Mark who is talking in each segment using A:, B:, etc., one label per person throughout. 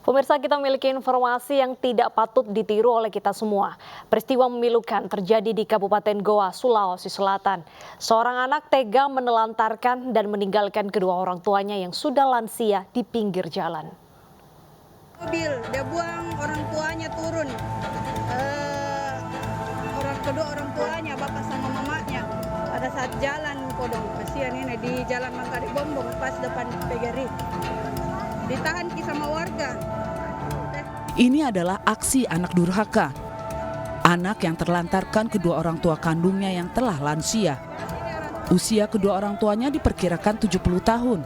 A: Pemirsa, kita memiliki informasi yang tidak patut ditiru oleh kita semua. Peristiwa memilukan terjadi di Kabupaten Goa, Sulawesi Selatan. Seorang anak tega menelantarkan dan meninggalkan kedua orang tuanya yang sudah lansia di pinggir jalan.
B: Mobil, dia buang orang tuanya turun. Kedua orang tuanya, bapak sama mamanya, pada saat jalan kodong, kasihan ini di jalan Mangkari Bombong pas depan PGRI. Ditahan sama warga.
C: Ini adalah aksi anak durhaka. Anak yang terlantarkan kedua orang tua kandungnya yang telah lansia. Usia kedua orang tuanya diperkirakan 70 tahun.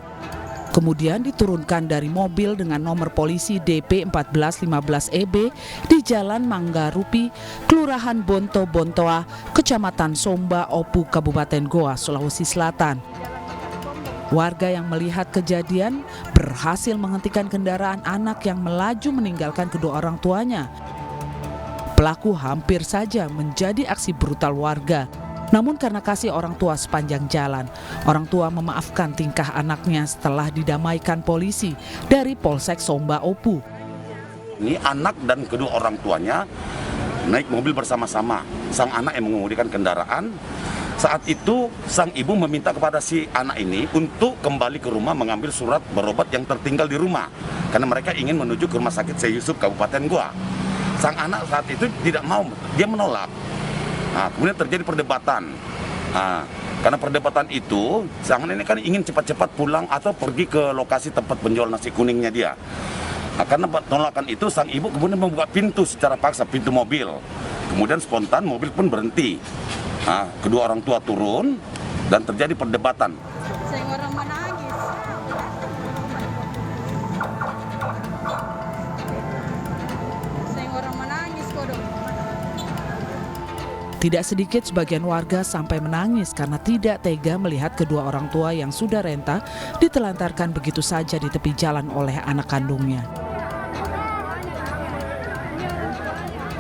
C: Kemudian diturunkan dari mobil dengan nomor polisi DP 1415EB di Jalan Manggarupi, Kelurahan Bonto Bontoa, Kecamatan Somba Opu, Kabupaten Goa, Sulawesi Selatan. Warga yang melihat kejadian berhasil menghentikan kendaraan anak yang melaju meninggalkan kedua orang tuanya. Pelaku hampir saja menjadi aksi brutal warga. Namun karena kasih orang tua sepanjang jalan, orang tua memaafkan tingkah anaknya setelah didamaikan polisi dari Polsek Somba Opu.
D: Ini anak dan kedua orang tuanya naik mobil bersama-sama. Sang anak yang mengemudikan kendaraan. Saat itu sang ibu meminta kepada si anak ini untuk kembali ke rumah mengambil surat berobat yang tertinggal di rumah. Karena mereka ingin menuju ke rumah sakit Syekh Yusuf Kabupaten Goa. Sang anak saat itu tidak mau, dia menolak. Nah, kemudian terjadi perdebatan. Nah, karena perdebatan itu, sang anak ini kan ingin cepat-cepat pulang atau pergi ke lokasi tempat penjual nasi kuningnya dia. Nah, karena penolakan itu, sang ibu kemudian membuka pintu secara paksa, pintu mobil. Kemudian spontan mobil pun berhenti. Nah, kedua orang tua turun dan terjadi perdebatan.
B: Orang menangis. Orang menangis kodong.
C: Tidak sedikit sebagian warga sampai menangis karena tidak tega melihat kedua orang tua yang sudah renta ditelantarkan begitu saja di tepi jalan oleh anak kandungnya.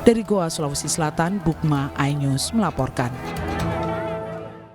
C: Dari Goa, Sulawesi Selatan, Bukma iNews melaporkan.